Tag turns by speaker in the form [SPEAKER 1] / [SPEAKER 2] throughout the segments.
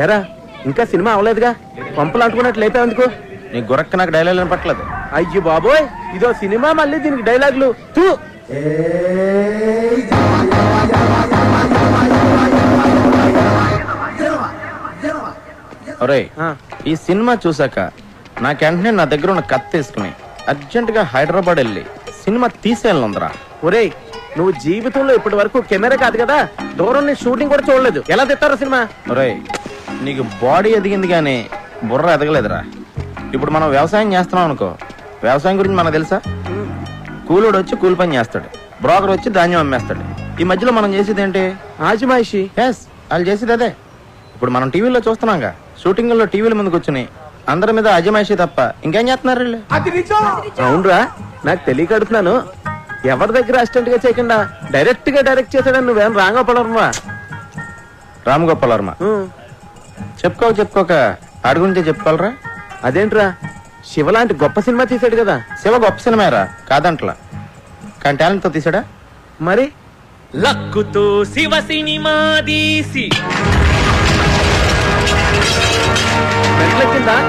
[SPEAKER 1] ఏరా ఇంకా సినిమా అవలేదుగా, పంపలు అంటుకున్నట్టు లేపా ఎందుకు? నీ గురక్క నాకు డైలాగ్ పట్టలేదు. అయ్యో బాబోయ్, ఇదో సినిమా మళ్ళీ దీనికి డైలాగులు. ఒరేయ్, ఈ సినిమా చూసాక నాకు వెంటనే నా దగ్గర ఉన్న కత్తి తీసుకుని అర్జెంట్ గా హైదరాబాద్ వెళ్ళి సినిమా తీసేయాలందరా. ఒరేయ్, నువ్వు జీవితంలో ఇప్పటి వరకు కెమెరా కాదు కదా, దూరం నుంచి షూటింగ్ కూడా చూడలేదు, ఎలా తెస్తారా సినిమా? ఒరేయ్, నీకు బాడీ ఎదిగింది కానీ బుర్ర ఎదగలేదురా. ఇప్పుడు మనం వ్యవసాయం చేస్తున్నాం అనుకో, వ్యవసాయం గురించి మనకు తెలుసా? కూలోడు వచ్చి కూలి పని చేస్తాడు, బ్రోకర్ వచ్చి ధాన్యం అమ్మేస్తాడు. ఈ మధ్యలో మనం చేసేది ఏంటి? ఆజిమాయిషి. ఎస్, వాళ్ళు చేసేది అదే. ఇప్పుడు మనం టీవీలో చూస్తున్నాంగా, షూటింగ్ లో టీవీల ముందు కూర్చుని అందరి మీద అజమాయిషి తప్ప ఇంకేం చేస్తున్నారు వీళ్ళు? అవునరా, నాకు తెలియక అడుగుతున్నాను. ఎవరి దగ్గర అసిస్టెంట్ గా చేయకుండా డైరెక్ట్ గా డైరెక్ట్ చేశాడని నువ్వేం రాంగోపాలవర్మ? రామగోపాలవర్మ చెప్పుకోక ఆడి గురించే చెప్పుకోవాలరా. అదేంట్రా, శివ లాంటి గొప్ప సినిమా తీసాడు కదా. శివ గొప్ప సినిమారా కాదంట్లా, కానీ టాలెంట్ తో తీసాడా. మరి
[SPEAKER 2] లక్కుతో శివ సినిమా తీసి
[SPEAKER 1] వచ్చిందా?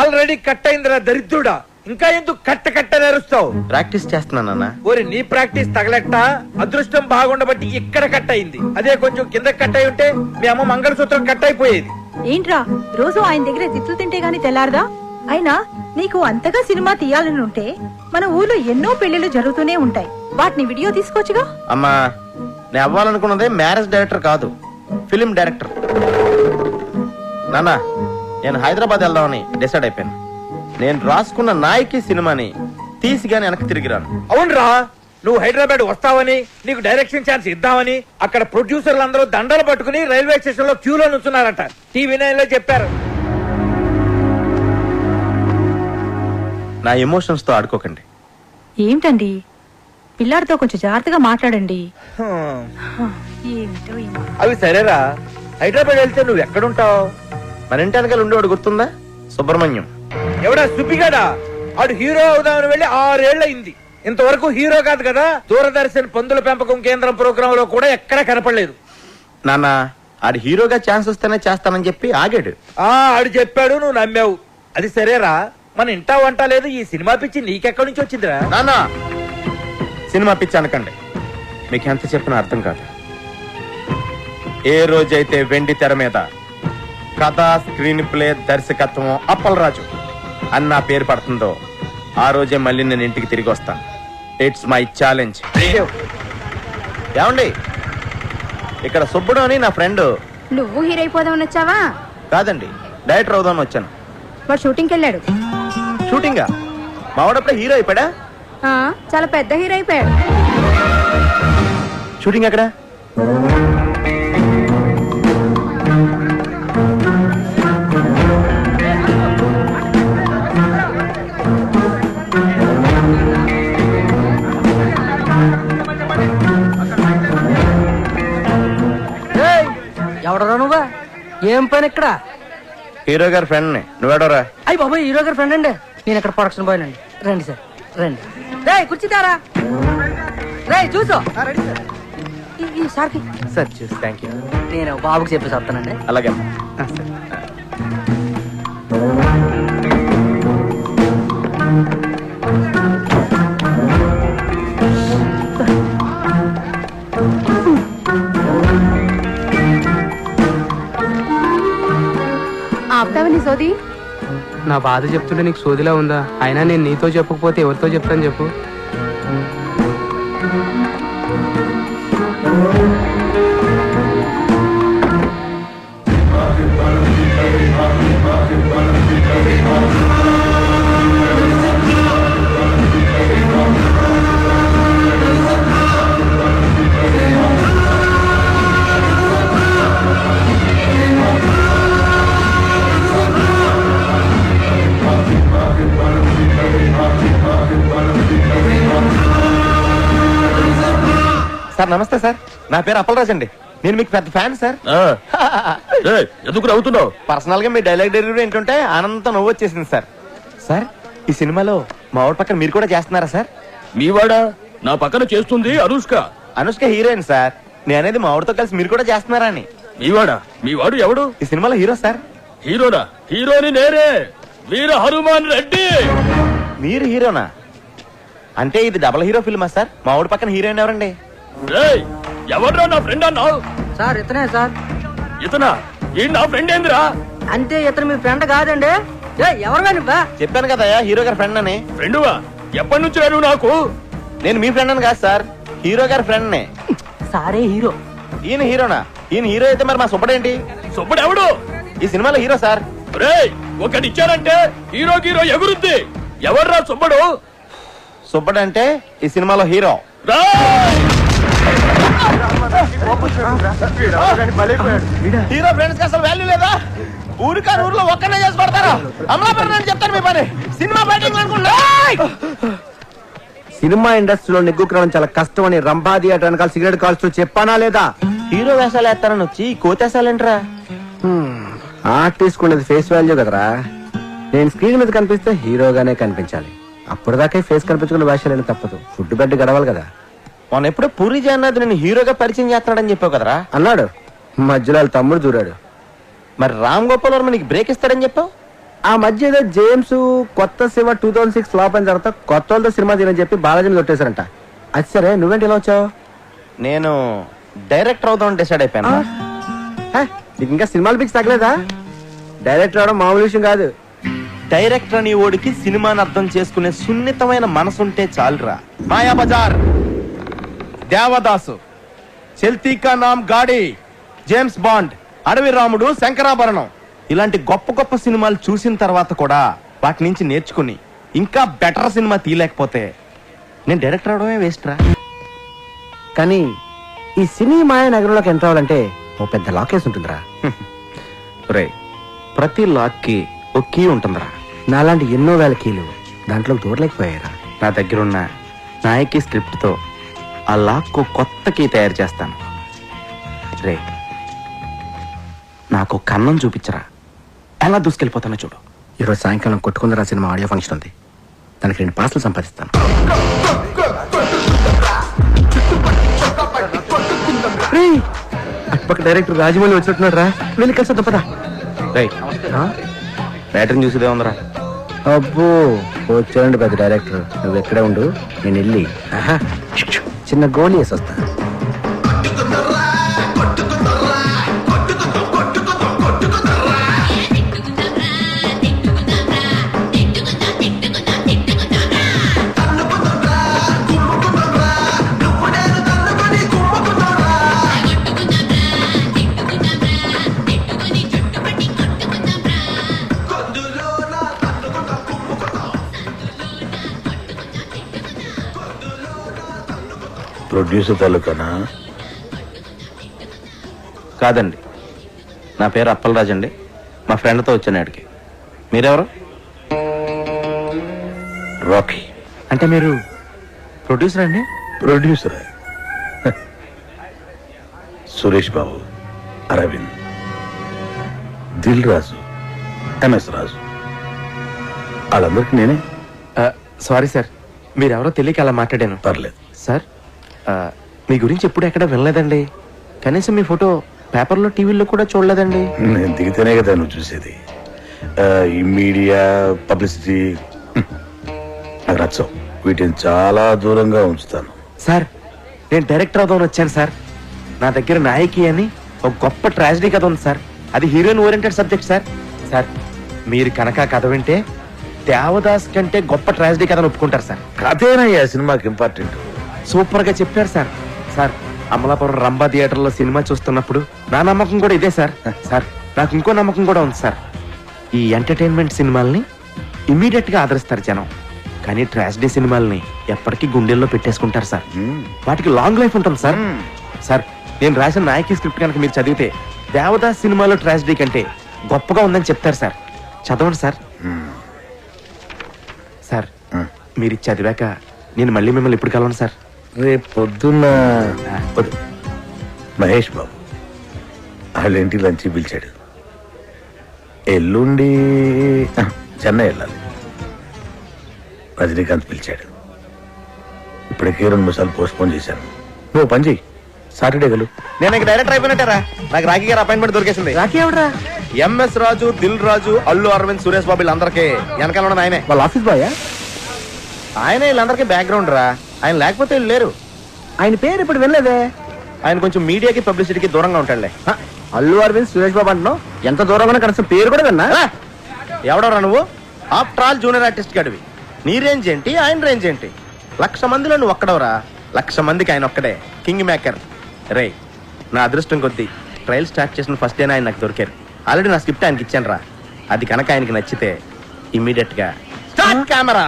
[SPEAKER 3] ఆల్రెడీ కట్ అయిందిరా దరిద్రుడా, ఇంకా ఎందుకు కట్ట నేరుస్తావు?
[SPEAKER 1] ప్రాక్టీస్ చేస్తున్నానన్నా.
[SPEAKER 3] ఓరి నీ ప్రాక్టీస్ తగలెట్ట, అదృష్టం బాగుండబట్టి ఇక్కడ కట్ అయింది. అదే కొంచెం కింద కట్ అయి ఉంటే మీ అమ్మ మంగళసూత్రం కట్ అయిపోయేది.
[SPEAKER 4] ఏంట్రా రోజు ఆయన దగ్గర తిట్లు తింటే గాని తెల్లారదా? అయినా నీకు అంతగా సినిమా తీయాలని ఉంటే మన ఊర్లో ఎన్నో పెళ్లిళ్ళు జరుగుతూనే ఉంటాయి, వాటిని వీడియో తీసుకోవచ్చుగా.
[SPEAKER 1] అమ్మా, నేను అవ్వాలనుకున్నదే మ్యారేజ్ డైరెక్టర్ కాదు, ఫిలిం డైరెక్టర్. నాన్న, నేను హైదరాబాద్ వెళ్దామని డిసైడ్ అయిపోయాను. నేను రాసుకున్న నాయకి సినిమాని తీసిగాని వెనక్కి తిరిగిరాను.
[SPEAKER 3] అవునరా, నువ్వు హైదరాబాద్ వస్తావని, నీకు డైరెక్షన్ ఛాన్స్ ఇద్దామని అక్కడ ప్రొడ్యూసర్లు అందరూ దండలు పట్టుకుని రైల్వే స్టేషన్ లో క్యూలో నుంచున్నారట. టీవీ 9 లో చెప్పారు.
[SPEAKER 1] నా ఎమోషన్స్ తో ఆడుకోకండి.
[SPEAKER 4] ఏంటండి, పిల్లాడితో కొంచెం జాగ్రత్తగా మాట్లాడండి.
[SPEAKER 3] అవి సరేరా, హైదరాబాద్ వెళ్తే నువ్వు ఎక్కడుంటావు?
[SPEAKER 1] మన ఇంటి వెనకాల ఉండేవాడు గుర్తుందా? సుబ్రహ్మణ్యం.
[SPEAKER 3] ఎవడా సుబ్బిగాడా? ఆడు హీరో అవుదామని వెళ్ళి 6 ఏళ్లయింది. ఇంతవరకు హీరో కాదు కదా, దూరదర్శన్ పందుల పెంపకం కేంద్రం ప్రోగ్రామ్ లో కూడా ఎక్కడ కనపడలేదు.
[SPEAKER 1] నాన్న, ఆడు హీరోగా ఛాన్స్ వస్తేనే చేస్తానని చెప్పి ఆగాడు.
[SPEAKER 3] ఆడు చెప్పాడు, నువ్వు నమ్మావు. అది సరేరా, మన ఇంటా వంట లేదు, ఈ సినిమా పిచ్చి నీకెక్కడి నుంచి వచ్చిందిరా?
[SPEAKER 1] నాన్న, సినిమా పిచ్చి అనకండి, మీకు ఎంత చెప్పినా అర్థం కాదు. ఏ రోజైతే వెండి తెర మీద కథ, స్క్రీన్ ప్లే, దర్శకత్వం అప్పలరాజు అన్న పేరు పడుతుందో ఆ రోజే మళ్ళీ నేను ఇంటికి తిరిగి వస్తాను. It's my challenge. ఏమండి, ఇక్కడ సుబ్బుడు అని నా ఫ్రెండ్.
[SPEAKER 5] నువ్వు హీరో అయిపోదామని వచ్చావా?
[SPEAKER 1] కాదండి, డైరెక్టర్ అవుదామని వచ్చాను.
[SPEAKER 5] వాడు షూటింగ్కి వెళ్ళాడు.
[SPEAKER 1] షూటింగా? మావాడప్పుడే హీరో అయిపోయా?
[SPEAKER 5] చాలా పెద్ద హీరో అయిపోయాడు.
[SPEAKER 1] షూటింగ్ ఎక్కడ?
[SPEAKER 6] ఎవడరా నువ్వా? ఏం పని ఇక్కడ?
[SPEAKER 1] హీరో గారి ఫ్రెండ్ ని. నువ్వేడోరా?
[SPEAKER 6] అయ్యి బాబా, హీరో గారి ఫ్రెండ్ అండి. నేను ఇక్కడ ప్రొడక్షన్ బాయ్ అండి. రండి సార్, రండి. రే కూర్చుంటారా? రే చూసు ఈ సార్కి.
[SPEAKER 1] సార్ చూసి థ్యాంక్ యూ.
[SPEAKER 6] నేను బాబుకి చెప్పేసి వస్తానండి.
[SPEAKER 1] అలాగే.
[SPEAKER 5] ఆపుతావని సోది?
[SPEAKER 7] నా బాధ చెప్తుంటే నీకు సోదిలా ఉందా? అయినా నేను నీతో చెప్పకపోతే ఎవరితో చెప్తాను చెప్పు?
[SPEAKER 1] సార్ నమస్తే సార్, నా పేరు అప్పలరాజ్ అండి. నేను మీకు పెద్ద ఫ్యాన్ సార్.
[SPEAKER 2] ఎందుకు నవ్వుతున్నావు?
[SPEAKER 1] పర్సనల్ గా మీ డైలాగ్ డెలివరీ ఏంటంటే ఆనందంతో నవ్వు వచ్చేసింది సార్. సార్ ఈ సినిమాలో మా ఊరి పక్కన మీరు కూడా చేస్తున్నారా సార్?
[SPEAKER 2] మీవాడా? నా పక్కన చేస్తుంది అనుష్క.
[SPEAKER 1] Anushka heroine sir. నేను అనేది మా ఊరితో కలిసి మీరు కూడా చేస్తున్నారా అని.
[SPEAKER 2] మీవాడా? మీవాడు ఎవడు?
[SPEAKER 1] ఈ సినిమాలో హీరో సార్.
[SPEAKER 2] హీరోనా? హీరోని నేనే, వీర హనుమాన్ రెడ్డి.
[SPEAKER 1] మీరు హీరోనా? అంటే ఇది డబుల్ హీరో ఫిల్మా సార్? మా ఊరి పక్కన హీరోయిన్ ఎవరండి?
[SPEAKER 2] ఎవడ్రా నా ఫ్రెండ్ అన్నావు?
[SPEAKER 6] సార్ ఇతనే సార్.
[SPEAKER 2] ఇతనా? ఈ నా ఫ్రెండ్ ఏందిరా?
[SPEAKER 6] అంటే ఇతను మీ ఫ్రెండ్ కాదండి. ఎవరుగా నువ్వా?
[SPEAKER 1] చెప్పాను కదా హీరో గారి ఫ్రెండ్ అని.
[SPEAKER 2] ఫ్రెండువా? ఎప్పటి నుంచి నువ్వు నాకు?
[SPEAKER 1] నేను మీ ఫ్రెండ్ అని కాదు సార్, హీరో గారి ఫ్రెండ్ నే.
[SPEAKER 6] సారే హీరో.
[SPEAKER 1] ఈయన హీరోనా? ఈయన హీరో అయితే మరి మా సుబ్బడేంటి?
[SPEAKER 2] సుబ్బడు ఎవడు?
[SPEAKER 1] ఈ సినిమాలో హీరో సార్.
[SPEAKER 2] ఒకటి ఇచ్చారంటే హీరో హీరో ఎగురుద్ది. ఎవర్రా సుబ్బడు?
[SPEAKER 1] సుబ్బడు అంటే ఈ సినిమాలో హీరో. హీరో ఫ్రెండ్స్ కి అసలు వాల్యూ లేదా? ఊరికా ఊర్లో ఒక్కనే చేసి పడతారా? అమలాపురం అని చెప్తాను మీ పని. సినిమా బయటింగ్ అనుకుంటా.
[SPEAKER 8] సినిమా ఇండస్ట్రీలో నెగ్గుకురావడం చాలా కష్టం అని రంభా థియేటర్ వెనకాల సిగరెట్ కాల్స్తూ చెప్పానా లేదా?
[SPEAKER 1] హీరో వేషాలు వేస్తారని వచ్చి కోతేసాలంటరా?
[SPEAKER 8] ఆర్టిస్ట్ ఉన్నది ఫేస్ వాల్యూ కదరా. నేను స్క్రీన్ మీద కనిపిస్తే హీరోగానే కనిపించాలి. అప్పటిదాకా ఫేస్ కనిపించుకున్న వేషాలైనా తప్పదు. ఫుడ్ బెడ్ గడవాలి కదా.
[SPEAKER 1] మొన్న ఎప్పుడో పూరి జగన్నాథ్ నేను హీరోగా పరిచయం చేస్తాడని చెప్పావు కదరా?
[SPEAKER 8] అన్నాడు. మధ్యలో వాళ్ళ తమ్ముడు దూరాడు.
[SPEAKER 1] మరి రామ్ గోపాల్ వర్మ నీకు బ్రేక్ ఇస్తాడని చెప్పావు.
[SPEAKER 8] ఆ మధ్య ఏదో జేమ్స్ కొత్త శివ 2006 ఫ్లాప్ అయిన తర్వాత కొత్త వాళ్ళతో సినిమా తీయని చెప్పి బాలాజీని కొట్టేశారంట. అది సరే, నువ్వేంటి ఇలా వచ్చావు?
[SPEAKER 1] నేను డైరెక్టర్ అవుతామని డిసైడ్ అయిపోయాను.
[SPEAKER 8] నీకు ఇంకా సినిమాలు పిచ్చి తగ్గలేదా? డైరెక్టర్ అవడం మామూలు విషయం కాదు.
[SPEAKER 1] డైరెక్టర్ అని ఓడికి సినిమాని అర్థం చేసుకునే సున్నితమైన మనసుంటే చాలురా. మాయా బజార్, దేవదాసు, చెల్తీకా నామ్ గాడి, జేమ్స్ బాండ్, అడవి రాముడు, శంకరాభరణం ఇలాంటి గొప్ప గొప్ప సినిమాలు చూసిన తర్వాత కూడా వాటి నుంచి నేర్చుకుని ఇంకా బెటర్ సినిమా తీయలేకపోతే నేను డైరెక్టర్ అవడమే వేస్ట్ రా.
[SPEAKER 8] కానీ ఈ సినీ మాయ నగరంలోకి ఎంటర్ అవ్వాలంటే ఓ పెద్ద లాకేస్ ఉంటుందిరా.
[SPEAKER 1] రే, ప్రతి లాక్ కి ఒక కీ ఉంటుందిరా.
[SPEAKER 8] నాలాంటి ఎన్నో వేల కీలు దాంట్లో దూరలేకపోయారా.
[SPEAKER 1] నా దగ్గరున్న నాయకి స్క్రిప్ట్ తో ఆ లాక్ కు కొత్త కీ తయారు చేస్తాను. రే, నాకు కన్నం చూపించరా, ఎలా దూసుకెళ్ళిపోతానో చూడు.
[SPEAKER 8] ఈరోజు సాయంకాలం కొట్టుకుందరా సినిమా ఆడియో ఫంక్షన్ ఉంది. దానికి 2 పాస్లు సంపాదిస్తాను. అటుపక్క డైరెక్టర్ రాజమౌళి వచ్చినట్టున్నాడు రా. వెళ్ళి కలిసి తప్పదా?
[SPEAKER 1] బ్యాటరీని చూసేదే ఉందరా.
[SPEAKER 8] అబ్బో, వచ్చాడండి పెద్ద డైరెక్టర్. నువ్వు ఎక్కడే ఉండు, నేను వెళ్ళి చిన్న గోళీ వేసి వస్తా.
[SPEAKER 9] ప్రొడ్యూసర్ తాలూకానా?
[SPEAKER 1] కాదండి, నా పేరు అప్పలరాజ్ అండి. మా ఫ్రెండ్తో వచ్చాను ఆడికి. మీరెవరు?
[SPEAKER 9] రాకీ.
[SPEAKER 1] అంటే మీరు ప్రొడ్యూసర్ అండి?
[SPEAKER 9] ప్రొడ్యూసర్ సురేష్ బాబు, అరవింద్, దిల్ రాజు, ఎంఎస్ రాజు, వాళ్ళందరికీ నేనే.
[SPEAKER 1] సారీ సార్, మీరెవరో తెలియక అలా మాట్లాడాను.
[SPEAKER 9] పర్లేదు
[SPEAKER 1] సార్, మీ గురించి ఎప్పుడు ఎక్కడ వినలేదండి. కనీసం మీ ఫోటో పేపర్లో టీవీలో కూడా చూడలేదండి.
[SPEAKER 9] నేను దిగితేనే కదా నువ్వు చూసేది. ఈ మీడియా పబ్లిసిటీ నాకు నచ్చవు. వీటిని చాలా దూరంగా ఉంచుతాను.
[SPEAKER 1] సార్, నేను డైరెక్టర్ అవుదామని వచ్చాను సార్. నా దగ్గర నాయకి అని ఒక గొప్ప ట్రాజడీ కథ ఉంది సార్. అది heroine oriented subject sir. Sir, మీరు కనుక కథ వింటే దేవదాస్ కంటే గొప్ప ట్రాజడీ కథను ఒప్పుకుంటారు సార్.
[SPEAKER 9] కథేనయ్యా సినిమాకి ఇంపార్టెంట్.
[SPEAKER 1] సూపర్ గా చెప్పారు sir. Sir, Amalapuram Rambha theatre లో సినిమా చూస్తున్నప్పుడు నా నమ్మకం కూడా ఇదే సార్. సార్, నాకు ఇంకో నమ్మకం కూడా ఉంది సార్. ఈ ఎంటర్టైన్మెంట్ సినిమాల్ని ఇమీడియట్ గా ఆదరిస్తారు జనం, కానీ ట్రాజడీ సినిమాల్ని ఎప్పటికీ గుండెల్లో పెట్టేసుకుంటారు సార్. వాటికి లాంగ్ లైఫ్ ఉంటుంది సార్. సార్, నేను రాసిన నాయకి స్క్రిప్ట్ కనుక మీరు చదివితే దేవదాస్ సినిమాలో ట్రాజడీ కంటే గొప్పగా ఉందని చెప్తారు సార్. చదవండి సార్. సార్, మీరు చదివాక నేను మళ్ళీ మిమ్మల్ని ఎప్పుడు కలవను సార్.
[SPEAKER 9] రేపు పొద్దున్న మహేష్ బాబు వాళ్ళ ఇంటికి లంచ్ పిలిచాడు. ఎల్లుండి చెన్నై వెళ్ళాలి. రజనీకాంత్ పిలిచాడు. ఇప్పటికే 2 సార్లు పోస్ట్ పోన్ చేశాను. నువ్వు పని చెయ్యి, సాటర్డే వెళ్ళు.
[SPEAKER 1] నేను ఇంక డైరెక్టర్ అయిపోయినట్టారా? నాకు రాఖీ గారు అపాయింట్మెంట్ దొరికేసింది.
[SPEAKER 6] రాఖీ ఎవడరా?
[SPEAKER 1] ఎంఎస్ రాజు, దిల్ రాజు, అల్లు అరవింద్, సురేష్ బాబు వీళ్ళందరికీ వెనకాల ఉన్నది ఆయనే.
[SPEAKER 8] వాళ్ళ ఆఫీస్ బాయ్.
[SPEAKER 1] ఆయనే వీళ్ళందరికీ బ్యాక్గ్రౌండ్ రా. ఆయన లేకపోతే వీళ్ళు లేరు.
[SPEAKER 8] ఆయన పేరు ఇప్పుడు వినలేదే.
[SPEAKER 1] ఆయన కొంచెం మీడియాకి పబ్లిసిటీకి దూరంగా ఉంటాడులే.
[SPEAKER 8] అల్లు అరవింద్, సురేష్ బాబు అంటున్నావు. ఎంత దూరంగా కనీసం పేరు కూడా విన్నా.
[SPEAKER 1] ఎవడరా నువ్వు? ఆఫ్టర్ ఆల్ జూనియర్ ఆర్టిస్ట్ గడివి. నీ రేంజ్ ఏంటి, ఆయన రేంజ్ ఏంటి? 1,00,000 మందిలో నువ్వు ఒక్కడవరా. 1,00,000 మందికి ఆయన ఒక్కడే కింగ్ మేకర్. రే, నా అదృష్టం కొద్దీ ట్రయల్ స్టార్ట్ చేసిన ఫస్ట్ డేనే ఆయన నాకు దొరికారు. ఆల్రెడీ నా స్క్రిప్ట్ ఆయనకి ఇచ్చాను రా. అది కనుక ఆయనకి నచ్చితే ఇమ్మీడియట్ గా start camera.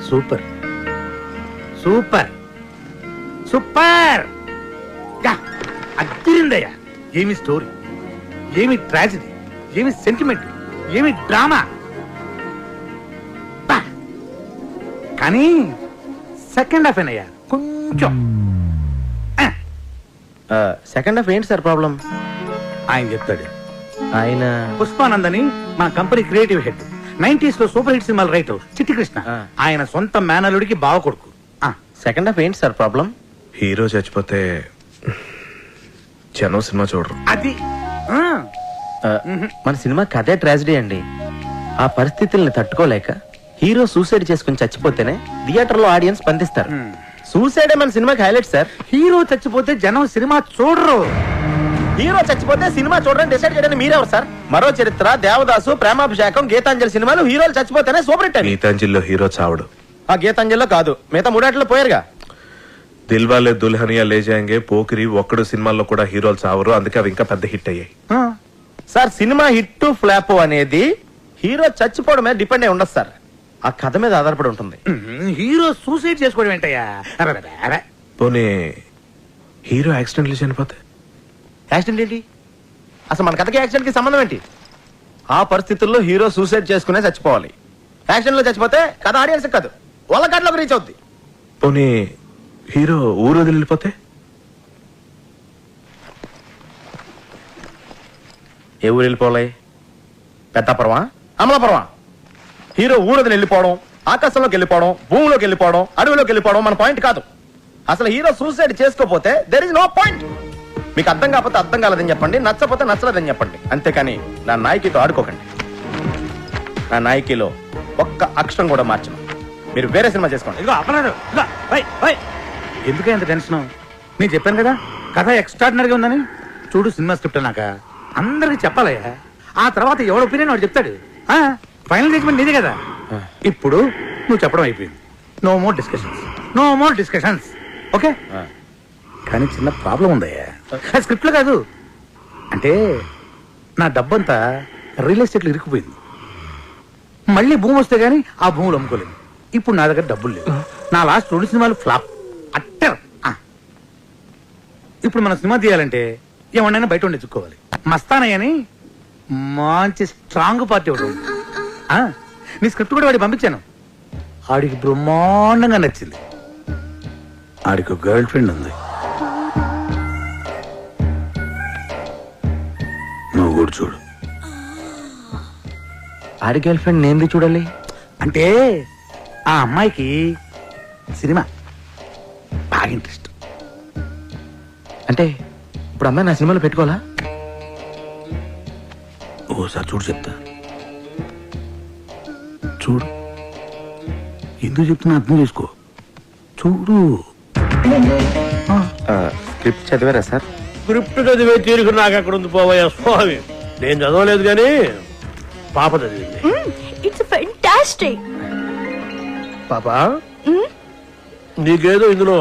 [SPEAKER 3] Super super super అద్దరిందయ్యా. ఏమి స్టోరీ, ఏమి ట్రాజడీ, ఏమి సెంటిమెంట్, ఏమి డ్రామా. కానీ సెకండ్ హాఫ్ ఏనయ్యా కొంచెం.
[SPEAKER 1] సెకండ్ హాఫ్ ఏంటి సార్ ప్రాబ్లం?
[SPEAKER 3] ఆయన చెప్తాడు.
[SPEAKER 1] ఆయన
[SPEAKER 3] పుష్పానందని మన కంపెనీ క్రియేటివ్ హెడ్, 90s లో సూపర్ హిట్ సినిమాలు రైటర్ చిట్టి కృష్ణ. ఆయన సొంత మేనలుడికి బావ కొడుకు.
[SPEAKER 1] సెకండ్ హాఫ్ ఏంటి సార్ ప్రాబ్లం?
[SPEAKER 10] హీరో చచ్చిపోతే జనం సినిమా చూడరు.
[SPEAKER 3] అది
[SPEAKER 1] మన సినిమా కథే ట్రాజడీ అండి. ఆ పరిస్థితుల్ని తట్టుకోలేక హీరో సూసైడ్ చేసుకుని చచ్చిపోతేనే థియేటర్ లో ఆడియన్స్ స్పందిస్తారు. సూసైడే మన సినిమాకి హైలైట్ సార్.
[SPEAKER 3] హీరో చచ్చిపోతే జనం సినిమా చూడరు.
[SPEAKER 1] హీరో చచ్చిపోతే సినిమా చూడడానికి డిసైడ్ చేయడానికి మీరెవరు సార్? మరో చరిత్ర, దేవదాసు, ప్రేమాభిషేకం, గీతాంజలి సినిమాలు హీరోలు చచ్చిపోతేనే సూపర్ హిట్.
[SPEAKER 10] గీతాంజలిలో హీరో చావడు.
[SPEAKER 1] ఆ గీతాంజలిలో కాదు, మిగతా 3 పోయారుగా.
[SPEAKER 10] దిల్వాలే దుల్హనియా లే జాయేంగే, పోకిరి, ఒక్కడు సినిమాల్లో కూడా హీరోలు చావరు. అందుకే అవి ఇంకా పెద్ద హిట్ అయ్యాయి.
[SPEAKER 1] సార్ సినిమా హిట్ ఫ్లాప్ అనేది హీరో చచ్చిపోవడం మీద డిపెండ్ అయి ఉండదు సార్. ఆ కథ మీద ఆధారపడి ఉంటుంది.
[SPEAKER 3] హీరో సూసైడ్ చేసుకోవడం ఏంటయ్యా?
[SPEAKER 10] పోనీ హీరో యాక్సిడెంట్లు చనిపోతే?
[SPEAKER 1] యాక్సిడెంట్ ఏంటి? అసలు మన కథకి యాక్సిడెంట్ కి సంబంధం ఏంటి? ఆ పరిస్థితుల్లో హీరో సూసైడ్ చేసుకునే చచ్చిపోవాలి. యాక్సిడెంట్ లో చచ్చిపోతే కథ ఆడియన్స్ కాదు, వాళ్ళ కథలోకి రీచ్ అవుద్ది.
[SPEAKER 10] పోనీ హీరో ఊరు వదిలి వెళ్ళిపోతే?
[SPEAKER 1] ఏ ఊరు వెళ్ళిపోవాలి? పెద్దాపురమా, అమలాపురమా? హీరో ఊరు వదిలి వెళ్ళిపోవడం, ఆకాశంలోకి వెళ్ళిపోవడం, భూమిలోకి వెళ్ళిపోవడం, అడవిలోకి వెళ్ళిపోవడం మన పాయింట్ కాదు. అసలు హీరో సూసైడ్ చేసుకోపోతే దెర్ ఇస్ నో పాయింట్. మీకు అర్థం కాకపోతే అర్థం కాలేదని చెప్పండి, నచ్చపోతే నచ్చలేదని చెప్పండి. అంతేకాని నా నాయకితో ఆడుకోకండి. నా నాయకిలో ఒక్క అక్షరం కూడా మార్చను. మీరు వేరే సినిమా చేసుకోండి.
[SPEAKER 3] ఇదిగో అపరాధం. ఎందుకే అంత టెన్షన్? నేను చెప్పాను కదా కథ ఎక్స్ట్రాడినరీగా ఉందని. చూడు సినిమా స్క్రిప్ట్ అన్నాక అందరికి చెప్పాలయ్యా. ఆ తర్వాత ఎవడ ఒపీనియన్ వాడు చెప్తాడు. ఫైనల్ జడ్జ్మెంట్ నీదే కదా. ఇప్పుడు నువ్వు చెప్పడం అయిపోయింది. No more discussions, no more discussions. Okay? కానీ చిన్న ప్రాబ్లం ఉందయ్యా. స్క్రిప్ట్ లో కాదు, అంటే నా డబ్బంతా రియల్ ఎస్టేట్లో ఇరుక్కుపోయింది. మళ్ళీ భూమి వస్తే గానీ ఆ భూములు అమ్ముకోలేదు. ఇప్పుడు నా దగ్గర డబ్బులు లేవు. నా లాస్ట్ 2 సినిమాలు ఫ్లాప్ అట్టర్. ఇప్పుడు మన సినిమా తీయాలంటే ఏమన్నా బయట ఉండి ఎత్తుక్కోవాలి. మస్తానయ్య అని మంచి స్ట్రాంగ్ పార్టీ ఒకటి ఉంది. నీ స్క్రిప్ట్ కూడా వాడికి పంపించాను. ఆడికి బ్రహ్మాండంగా నచ్చింది. ఆడికి ఒక గర్ల్ ఫ్రెండ్ ఉంది. నువ్వు కూడా చూడు.
[SPEAKER 1] ఆడి గర్ల్ ఫ్రెండ్ నేను చూడాలి
[SPEAKER 3] అంటే ఆ అమ్మాయికి సినిమా బాగా ఇంట్రెస్ట్.
[SPEAKER 1] అంటే ఇప్పుడు అమ్మాయి నా సినిమాలో పెట్టుకోవాలా?
[SPEAKER 3] ఓసారి చూడు, చెప్తా. చూడు, ఎందుకు చెప్తున్నా అర్థం చేసుకో. చూడు.
[SPEAKER 1] స్క్రిప్ట్ చదివారా సార్?
[SPEAKER 2] స్క్రిప్ట్ చదివే తీరుకు నాకు అక్కడ ఉంది పోవయ్యా స్వామి. నేను చదవలేదు కానీ పాప చదివింది.
[SPEAKER 5] It's fantastic.
[SPEAKER 2] పాపా, నీకేదో ఇందులో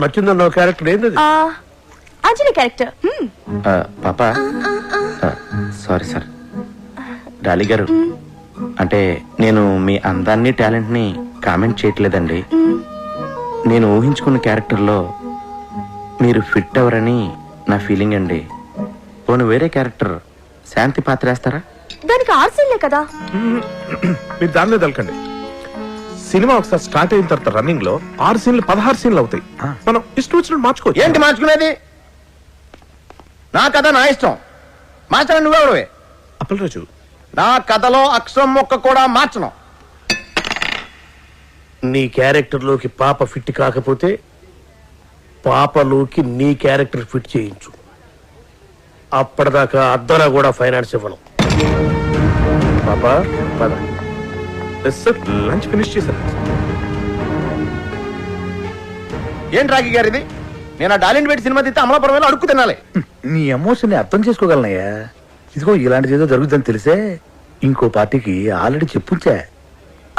[SPEAKER 2] నచ్చిందన్న క్యారెక్టర్ ఏంది?
[SPEAKER 5] అంజలి క్యారెక్టర్.
[SPEAKER 1] పాపా, సారీ సార్. డాలి గారు, అంటే నేను మీ అందాన్ని టాలెంట్ని కామెంట్ చేయట్లేదండి. నేను ఊహించుకున్న క్యారెక్టర్లో మీరు ఫిట్ అవరని నా ఫీలింగ్ అండి. పోనీ వేరే క్యారెక్టర్ శాంతి పాత్ర వేస్తారా?
[SPEAKER 5] దానికి ఆర్సీలే కదా.
[SPEAKER 10] మీరు దానిలో తలకండి. సినిమా ఒకసారి స్టార్ట్ అయిన తర్వాత రన్నింగ్ లో 6 సీన్లు 16 సీన్లు అవుతాయి. మనం ఇష్టం వచ్చినట్టు మార్చుకోవచ్చు.
[SPEAKER 1] ఏంటి మార్చుకునేది? నా కథ నా ఇష్టం, మార్చడం నువ్వెవడవే?
[SPEAKER 10] అప్పలరాజు,
[SPEAKER 1] నా కథలో అక్షరం మొక్క కూడా మార్చను.
[SPEAKER 2] నీ క్యారెక్టర్ లోకి పాప ఫిట్ కాకపోతే పాపలోకి నీ క్యారెక్టర్ ఫిట్ చేయించు. అప్పటిదాకా అద్దరా కూడా ఫైనాన్స్ ఇవ్వను.
[SPEAKER 10] పాప పద. సార్ లంచ్ ఫినిష్ చేశారు.
[SPEAKER 1] ఏంటి రాఖీ గారు ఇది? నేను ఆ డాలిండ్ వేడి సినిమా తీస్తే అమలాపురం వెళ్ళి అడుక్కు తినాలి.
[SPEAKER 3] నీ ఎమోషన్ ని అర్థం చేసుకోగలనయ్యా. ఇదిగో ఇలాంటిది ఏదో జరుగుతుందని తెలిసే ఇంకో పార్టీకి ఆల్రెడీ చెప్పుంచా.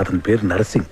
[SPEAKER 3] అతని పేరు నరసింగ్.